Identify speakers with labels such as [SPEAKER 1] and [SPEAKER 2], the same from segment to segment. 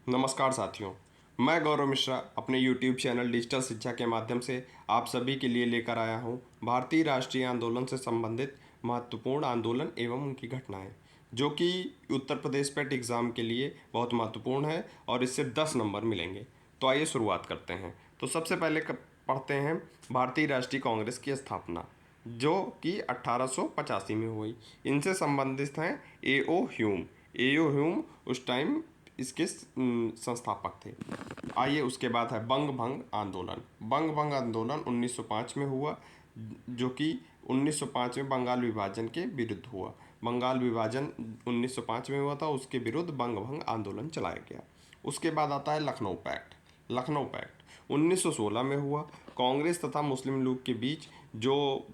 [SPEAKER 1] नमस्कार साथियों। मैं गौरव मिश्रा अपने YouTube चैनल डिजिटल शिक्षा के माध्यम से आप सभी के लिए लेकर आया हूं भारतीय राष्ट्रीय आंदोलन से संबंधित महत्वपूर्ण आंदोलन एवं उनकी घटनाएं, जो कि उत्तर प्रदेश पेट एग्ज़ाम के लिए बहुत महत्वपूर्ण है और इससे 10 नंबर मिलेंगे। तो आइए शुरुआत करते हैं। तो सबसे पहले पढ़ते हैं भारतीय राष्ट्रीय कांग्रेस की स्थापना, जो कि 1885 में हुई। इनसे संबंधित हैं ए.ओ. ह्यूम। ए.ओ. ह्यूम उस टाइम इसके संस्थापक थे। आइए उसके बाद है बंग भंग आंदोलन। बंग भंग आंदोलन 1905 में हुआ, जो कि 1905 में बंगाल विभाजन के विरुद्ध हुआ। बंगाल विभाजन 1905 में हुआ था, उसके विरुद्ध बंग भंग आंदोलन चलाया गया। उसके बाद आता है लखनऊ पैक्ट। लखनऊ पैक्ट 1916 में हुआ। कांग्रेस तथा मुस्लिम लीग के बीच जो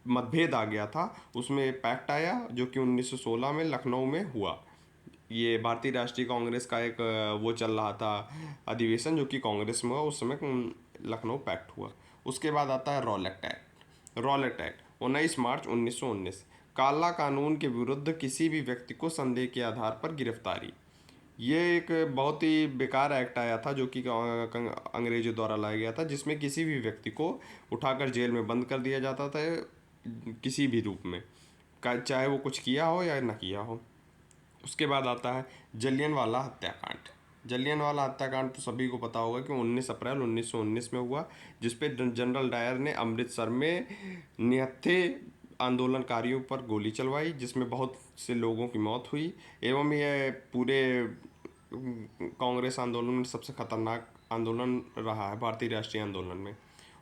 [SPEAKER 1] मतभेद आ गया था, उसमें पैक्ट आया, जो कि 1916 में लखनऊ में हुआ। ये भारतीय राष्ट्रीय कांग्रेस का एक वो चल रहा था अधिवेशन, जो कि कांग्रेस में हुआ उस समय। लखनऊ पैक्ट हुआ। उसके बाद आता है रॉलेट एक्ट। रॉलेट एक्ट 19 मार्च 1919। काला कानून के विरुद्ध किसी भी व्यक्ति को संदेह के आधार पर गिरफ्तारी। ये एक बहुत ही बेकार एक्ट आया था, जो कि अंग्रेजों द्वारा लाया गया था, जिसमें किसी भी व्यक्ति को उठाकर जेल में बंद कर दिया जाता था, किसी भी रूप में, चाहे वो कुछ किया हो या न किया हो। उसके बाद आता है जलियांवाला हत्याकांड। जलियांवाला हत्याकांड तो सभी को पता होगा कि 19 अप्रैल 1919 में हुआ, जिस पे जनरल डायर ने अमृतसर में निहत्थे आंदोलनकारियों पर गोली चलवाई, जिसमें बहुत से लोगों की मौत हुई। एवं यह पूरे कांग्रेस आंदोलन में सबसे खतरनाक आंदोलन रहा है भारतीय राष्ट्रीय आंदोलन में।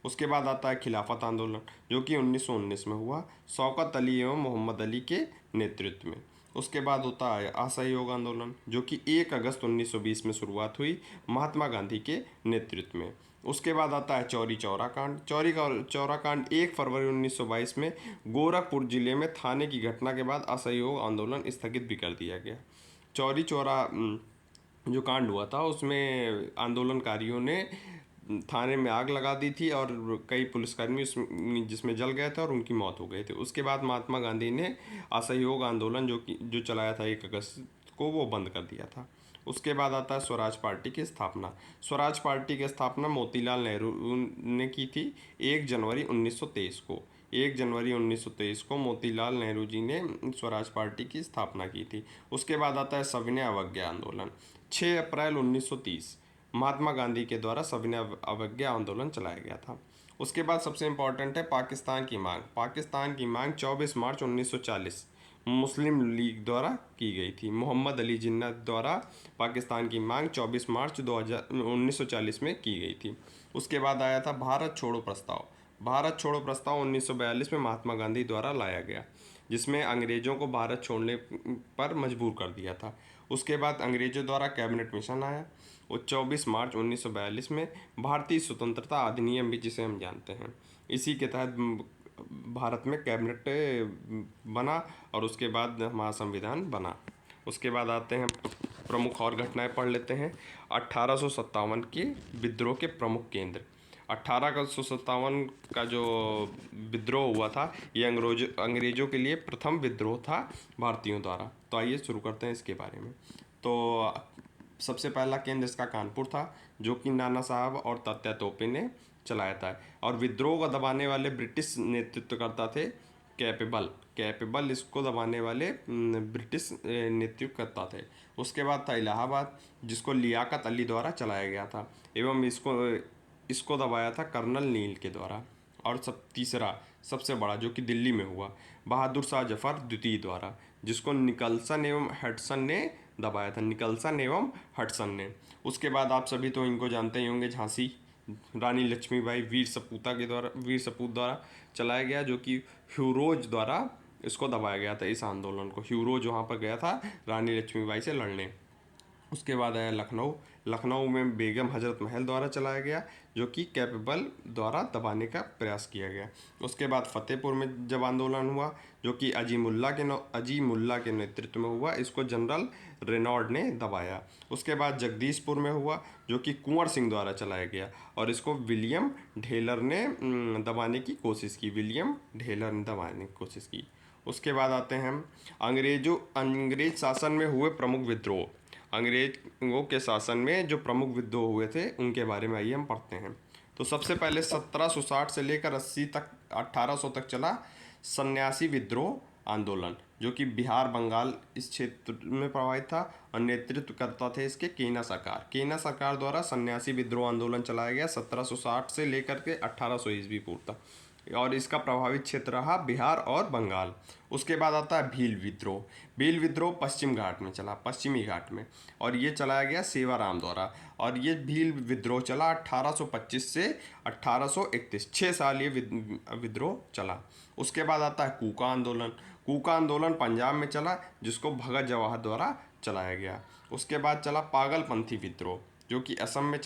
[SPEAKER 1] उसके बाद आता है खिलाफत आंदोलन, जो कि 1919 में हुआ, शौकत अली एवं मोहम्मद अली के नेतृत्व में। उसके बाद होता है असहयोग आंदोलन, जो कि 1 अगस्त 1920 में शुरुआत हुई महात्मा गांधी के नेतृत्व में। उसके बाद आता है चौरी चौरा कांड। चौरा कांड 1 फरवरी 1922 में गोरखपुर जिले में थाने की घटना के बाद असहयोग आंदोलन स्थगित भी कर दिया गया। चौरी चौरा जो कांड हुआ था, उसमें आंदोलनकारियों ने थाने में आग लगा दी थी और कई पुलिसकर्मी जिसमें जल गए थे और उनकी मौत हो गई थी। उसके बाद महात्मा गांधी ने असहयोग आंदोलन जो चलाया था 1 अगस्त को, वो बंद कर दिया था। उसके बाद आता है स्वराज पार्टी की स्थापना। स्वराज पार्टी की स्थापना मोतीलाल नेहरू ने की थी 1 जनवरी 1923 को। 1 जनवरी 1923 को मोतीलाल नेहरू जी ने स्वराज पार्टी की स्थापना की थी। उसके बाद आता है सविनय अवज्ञा आंदोलन। 6 अप्रैल 1930 महात्मा गांधी के द्वारा सविनय अवज्ञा आंदोलन चलाया गया था। उसके बाद सबसे इम्पोर्टेंट है पाकिस्तान की मांग। पाकिस्तान की मांग 24 मार्च 1940 मुस्लिम लीग द्वारा की गई थी। मोहम्मद अली जिन्ना द्वारा पाकिस्तान की मांग 24 मार्च 1940 में की गई थी। उसके बाद आया था भारत छोड़ो प्रस्ताव। भारत छोड़ो प्रस्ताव 1942 में महात्मा गांधी द्वारा लाया गया, जिसमें अंग्रेज़ों को भारत छोड़ने पर मजबूर कर दिया था। उसके बाद अंग्रेज़ों द्वारा कैबिनेट मिशन आया, वो 24 मार्च 1942 में भारतीय स्वतंत्रता अधिनियम भी, जिसे हम जानते हैं, इसी के तहत भारत में कैबिनेट बना और उसके बाद हमारा संविधान बना। उसके बाद आते हैं प्रमुख और घटनाएं पढ़ लेते हैं। 1857 के विद्रोह के प्रमुख केंद्र। 1857 का जो विद्रोह हुआ था, ये अंग्रेज़ों के लिए प्रथम विद्रोह था भारतीयों द्वारा। तो आइए शुरू करते हैं इसके बारे में। तो सबसे पहला केंद्र इसका कानपुर था, जो कि नाना साहब और तात्या तोपे ने चलाया था, और विद्रोह को दबाने वाले ब्रिटिश नेतृत्वकर्ता थे कैपेबल इसको दबाने वाले ब्रिटिश नेतृत्वकर्ता थे। उसके बाद था इलाहाबाद, जिसको लियाकत अली द्वारा चलाया गया था, एवं इसको दबाया था कर्नल नील के द्वारा। और तीसरा सबसे बड़ा, जो कि दिल्ली में हुआ, बहादुर शाह जफर द्वितीय द्वारा, जिसको निकलसन एवं हडसन ने दबाया था। निकलसन एवं हडसन ने। उसके बाद आप सभी तो इनको जानते ही होंगे, झांसी रानी लक्ष्मीबाई वीर सपूत द्वारा चलाया गया, जो कि ह्यूरोज द्वारा इसको दबाया गया था, इस आंदोलन को। ह्यूरोज वहाँ पर गया था रानी लक्ष्मीबाई से लड़ने। उसके बाद आया लखनऊ में बेगम हजरत महल द्वारा चलाया गया, जो कि कैपेबल द्वारा दबाने का प्रयास किया गया। उसके बाद फतेहपुर में जब आंदोलन हुआ, जो कि अजीमुल्ला के नेतृत्व में हुआ, इसको जनरल रेनॉल्ड ने दबाया। उसके बाद जगदीशपुर में हुआ, जो कि कुंवर सिंह द्वारा चलाया गया, और इसको विलियम ढेलर ने दबाने की कोशिश की। उसके बाद आते हैं हम अंग्रेज शासन में हुए प्रमुख विद्रोह। अंग्रेजों के शासन में जो प्रमुख विद्रोह हुए थे उनके बारे में आइए हम पढ़ते हैं। तो सबसे पहले 1760 से लेकर 80 तक 1800 तक चला सन्यासी विद्रोह आंदोलन, जो कि बिहार बंगाल इस क्षेत्र में प्रभावित था और नेतृत्व करता थे इसके केना सरकार। केना सरकार द्वारा सन्यासी विद्रोह आंदोलन चलाया गया 1760 से लेकर के 1800 ईस्वी पूर्व तक, और इसका प्रभावित क्षेत्र रहा बिहार और बंगाल। उसके बाद आता है भील विद्रोह। भील विद्रोह पश्चिम घाट में चला, पश्चिमी घाट में, और ये चलाया गया सेवाराम द्वारा। और ये भील विद्रोह चला 1825 से 1831, 6 साल ये विद्रोह चला। उसके बाद आता है कूका आंदोलन। कूका आंदोलन पंजाब में चला, जिसको भगत जवाहर द्वारा चलाया गया। उसके बाद चला पागलपंथी विद्रोह, जो कि असम में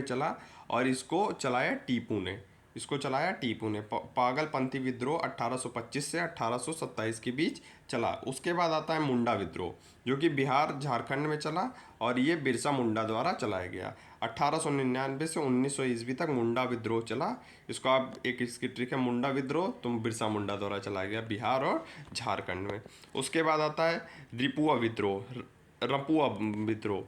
[SPEAKER 1] चला, और इसको चलाया टीपू ने। पागलपंथी विद्रोह 1825 से 1827 के बीच चला। उसके बाद आता है मुंडा विद्रोह, जो कि बिहार झारखंड में चला, और ये बिरसा मुंडा द्वारा चलाया गया। 1899 से 1900 ईस्वी तक मुंडा विद्रोह चला। इसको आप एक इसकी ट्रिक है, मुंडा विद्रोह तुम बिरसा मुंडा द्वारा चलाया गया बिहार और झारखंड में। उसके बाद आता है रपुआ विद्रोह,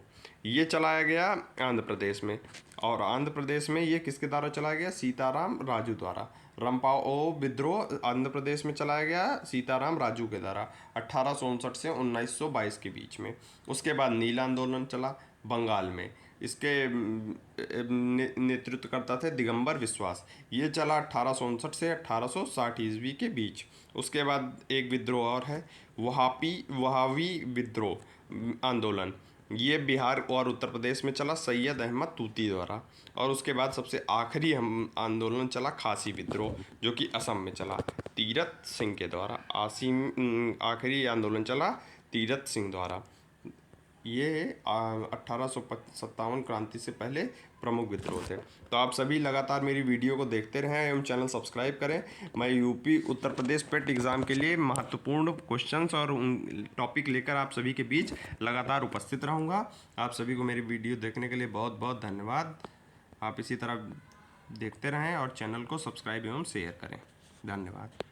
[SPEAKER 1] ये चलाया गया आंध्र प्रदेश में, और आंध्र प्रदेश में ये किसके द्वारा चलाया गया? सीताराम राजू द्वारा। रंपाओ विद्रोह आंध्र प्रदेश में चलाया गया सीताराम राजू के द्वारा 1859 से 1922 के बीच में। उसके बाद नील आंदोलन चला बंगाल में, इसके नेतृत्व करता थे दिगंबर विश्वास। ये चला 1859 से 1860 ईस्वी के बीच। उसके बाद एक विद्रोह और है वहावी विद्रोह आंदोलन, ये बिहार और उत्तर प्रदेश में चला सैयद अहमद तूती द्वारा। और उसके बाद सबसे आखिरी आंदोलन चला खासी विद्रोह, जो कि असम में चला तीरथ सिंह के द्वारा। आखिरी आंदोलन चला तीरथ सिंह द्वारा। ये 1857 क्रांति से पहले प्रमुख विद्रोह थे। तो आप सभी लगातार मेरी वीडियो को देखते रहें एवं चैनल सब्सक्राइब करें। मैं यूपी उत्तर प्रदेश पेट एग्ज़ाम के लिए महत्वपूर्ण क्वेश्चंस और टॉपिक लेकर आप सभी के बीच लगातार उपस्थित रहूँगा। आप सभी को मेरी वीडियो देखने के लिए बहुत बहुत धन्यवाद। आप इसी तरह देखते रहें और चैनल को सब्सक्राइब एवं शेयर करें। धन्यवाद।